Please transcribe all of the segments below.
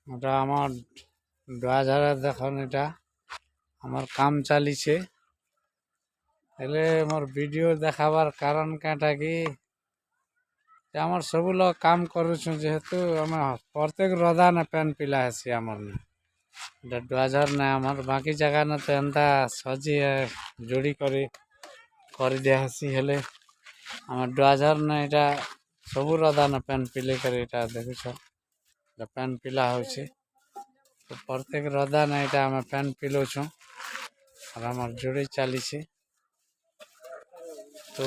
ওটা আমার ড্রাইভারে দেখুন, এটা আমার কাম চালিছে। ହେଲେ ମୋର ଭିଡ଼ିଓ ଦେଖାବାର କାରଣ କାଁଟା କି ଆମର ସବୁ ଲୋକ କାମ କରୁଛୁ, ଯେହେତୁ ଆମେ ପ୍ରତ୍ୟେକ ରଦାନେ ପେନ୍ ପିଲା ହେସି। ଆମର ଏଇଟା ଡ୍ରାଇଭର ନା ଆମର ବାକି ଜାଗାନେ ତ ଏନ୍ତା ସଜି ଯୋଡ଼ି କରିଦିଆ ହେସି। ହେଲେ আমার ড্রাইভার না এটা ସବୁ ରଦାନେ ପେନ୍ ପିଲେ କରି ଏଇଟା ଦେଖୁଛ, এটা ପେନ୍ ପିଲା ହଉଛି। ତ ପ୍ରତ୍ୟେକ ରଦାନେ ଏଇଟା ଆମେ ପେନ୍ ପିଲଉଛୁ আর আমার ଯୋଡ଼ି ଚାଲିଛି। তো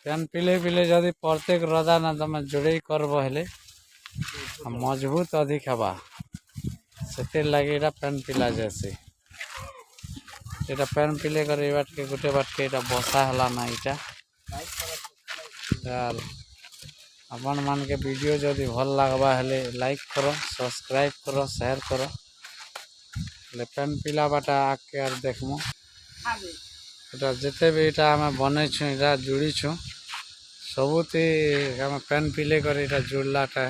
ପେନ୍ ପିଲେ ପିଲେ ଯଦି ପ୍ରତ୍ୟେକ ରଦାନେ ତମେ ଯୋଡ଼େଇ କରବ ହେଲେ ମଜବୁତ ଅଧିକ ହେବା। ସେଥିର୍ ଲାଗି ଏଇଟା ପେନ୍ ପିଲା ଯାଏସି। ଏଇଟା ପେନ୍ ପିଲେ କରି ବାଟକେ ଗୋଟେ ବାଟକେ ଏଇଟା ବସା ହେଲା ନା। ଏଇଟା ଆପଣ ମାନକେ ଭିଡ଼ିଓ ଯଦି ଭଲ ଲାଗବା ହେଲେ ଲାଇକ୍ କର, ସବସ୍କ୍ରାଇବ୍ କର, ସେୟାର କର। ହେଲେ ପେନ୍ ପିଲା ବାଟା ଆଗକେ ଆର୍ ଦେଖମୁ। এটা যেতে ବି এটা ଆମେ ବନେଇଛୁ, এটা ଯୋଡ଼ିଛୁ ସବୁଥି ଆମେ ପେନ୍ ପିଲେ କରି এটা ଯୋଡ଼ଲାଟା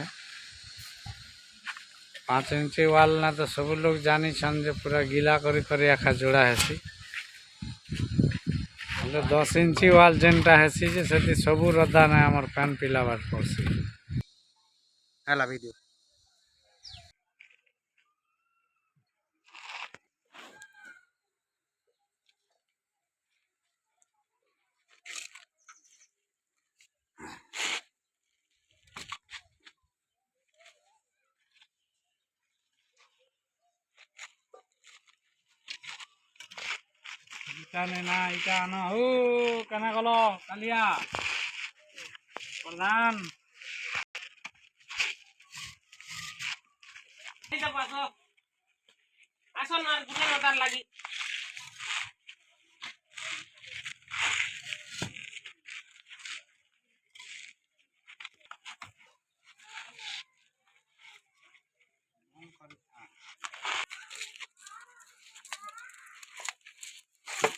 5 ଇଞ୍ଚ ୱାଲ୍ ନା ତ ସବୁ ଲୋକ ଜାଣିଛନ୍ ଯେ ପୁରା ଗିଲା କରି କରି ଆଖା ଯୋଡ଼ା ହେସି। ହେଲେ 10 ଇଞ୍ଚ ୱାଲ୍ ଯେନ୍ଟା ହେସି ଯେ ସେଠି ସବୁ ରଦାନେ ଆମର ପେନ୍ ପିଲା ବାଟ ପଡ଼ସି। ହେଲା ଭିଡ଼ିଓ ইটা নে না, ইটা আনো। ও কেনা গেল কালিয়া প্রধান আসন আর গুলো তার লাগি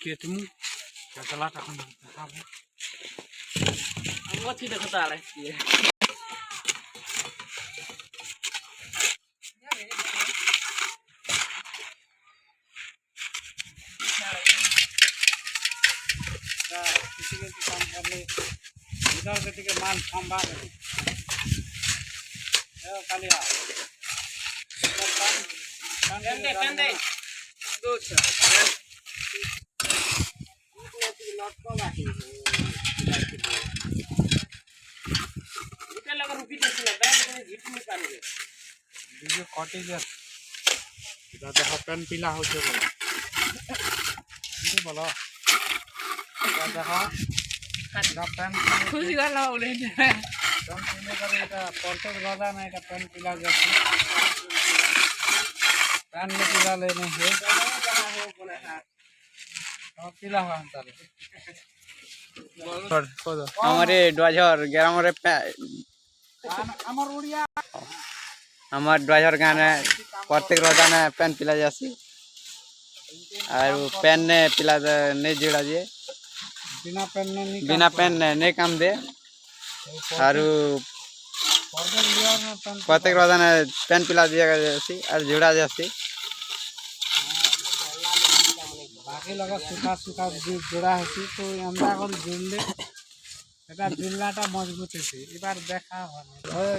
কেটমু চলা তখন দেখাবো। আমি দেখো তাহলে किसी के काम करने इधर से टिके माल संभाल कालिया पेंदे पेंदे दो लटको बाकी इटा लगा रुकी चला बैग में झिट निकाल दे वीडियो कटी जा। इधर देखो पेन पीला हो छे बोलो ये बोलो इधर देखो इधर पेन खुशी वाला हो रे पेन पीले करे এটা প্রত্যেক রদা না এটা পেন পিলা যাচ্ছে। पेन में पिला लेने है बोले हां और पिला हुआ अंतर हमारे डोजर ग्राम रे আমার ওড়িয়া আমার ড্রাইভার গানে প্রত্যেক রদানে পেন পিলা যাসি আর पेन ने पिला नहीं जोड़ा जे बिना पेन ने नहीं काम दे और प्रत्येक रदाने पेन पिला दिया जासी और जोड़ा जासी बाकी लगा सुखा सुखा जोड़ा हेसी। तो एंदा कर जुड़ले এটা জুলনাটা মজবুত হইছে। এবার দেখা হয়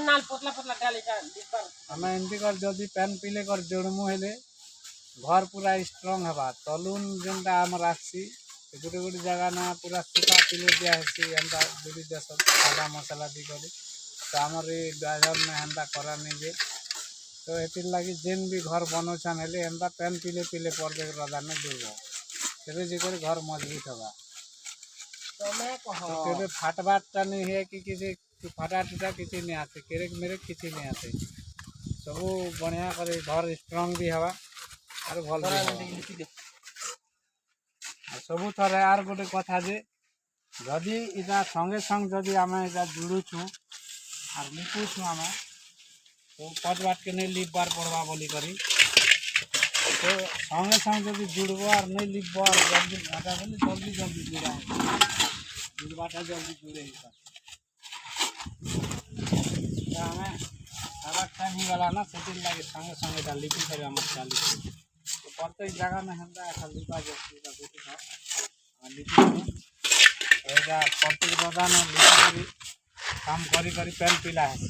নাল পতলা পতলা ডালিটা আমরা এমতি কর যদি পেন পিলে কর জড়মু হেলে ঘর পুরা স্ট্রং হবা। তলুন যেটা আমার আসছি গোটে গোটে জায়গা না পুরা সুখা পিলে দিয়া হেসি এন্তা যদি দেশ সাদা মশলা দি করে। তো আমার এই ড্রাইভার না এন্তা করা নেই যে। তো এটির লাগি যেন বি ঘর বনছান হেলে এন্তা পেন পিলে পিলে প্রত্যেক রদানে জুড়ব সেটা যে করে ঘর মজবুত হবা। तो फाटबाटा नहीं है कि किसी फाटा टूटा किसी नहीं आते केरेक मेरेक किसी नहीं आते सब बढ़िया करे घर स्ट्रंग भी हवा और भल सब थर यार गोटे कथा जे जदि इटा संगे संग जदि आम इटा जुड़ुछु और लिखुछु आम तो पद बाट के नहीं लिखबार पड़वा बोली करी। तो संगे संग जदि जुड़ब और नहीं लिखब और जल्दी जल्दी जल्दी जुड़ा जुड़वाटा जल्दी जुड़े ही ହେଇଗଲା ନା ସେଥିର୍ଲାଗି ସାଙ୍ଗେ ସାଙ୍ଗେ ଏଇଟା ଲିପି କରି ଆମର ଚାଲିଛି। ତ ପ୍ରତ୍ୟେକ ଜାଗାନେ ହେନ୍ତା ଏକା ଲିପା ଯାଉଛି ଏଇଟା ଦେଖିଥାଅ ଲିପି କରି ଏଇଟା ପ୍ରତ୍ୟେକ ରଦାନେ ଲିପି କରି କାମ କରି କରି ପେନ୍ ପିଲା ହେସି।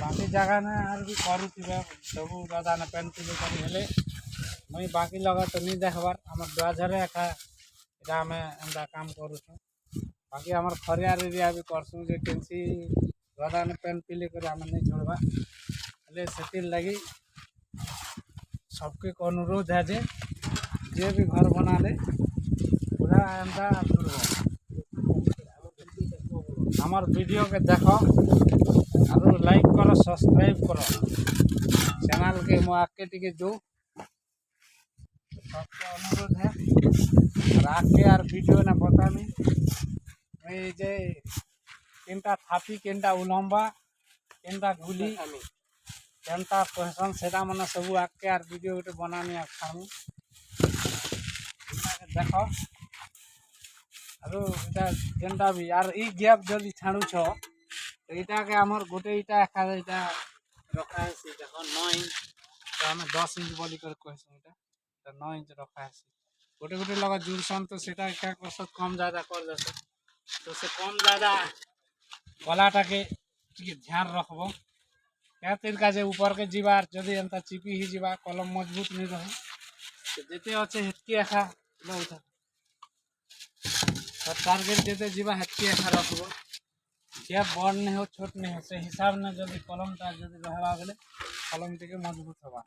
ବାକି ଜାଗାନେ ଆର୍ ବି କରୁଥିବେ ସବୁ ରଦାନେ ପେନ୍ ପିଲି କରି ହେଲେ ମୁଇଁ ବାକି ଲଗା ତ ନି ଦେଖବାର୍ ଆମର ଡୁଆଝରେ ଏକା ଏଇଟା ଆମେ ଏନ୍ତା କାମ କରୁଛୁଁ। ବାକି ଆମର ଖରିଆର ଏରିଆ ବି କରସୁଁ ଯେ କେନ୍ସି ରଦାନେ ପେନ୍ ପିଲି କରି ଆମେ ନେଇ ଛୁଡ଼ବା ହେଲେ ସେଥିର୍ଲାଗି सबके अनुरोध है जे भी घर बनाले पूरा एंता हमार वीडियो के देखो और लाइक करो सब्सक्राइब करो चैनल के मो आके टिके जो सबके अनुरोध है और आके यार वीडियो ना बतामी मैं जे केनटा थापी केनटा उलंबा केनटा गुली केनता कहसन सेटा मने सब आके यार वीडियो गोटे बनानी आ छाड़ू देख और इटा जेनटा भी यार ई गैप जल्दी छाड़ू छो तो इटा के हमर गोटे इटा एका इटा रखा है देखो 9 इंच तो हमें 10 इंच बोली कर कहसन इटा तो 9 इंच रखा है गोटे गोटे लगा जुड़सन तो सेटा क्या करसत कम ज्यादा कर देस तो से कम ज्यादा गलाटा के ध्यान रखबो क्या तरीका जे ऊपर के जीवार जदि एंता चिपी ही जीवा कलम मजबूत नहीं रहे तो जेते अच्छे हेतकी एखा लो उठा तो टारगेट जेते जीवा हेतकी एखा रखबो क्या बड़ नहीं हो छोट नहीं हो से हिसाब ने जदि कलम ता जदि रहबा बेले कलम टिके मजबूत होबा।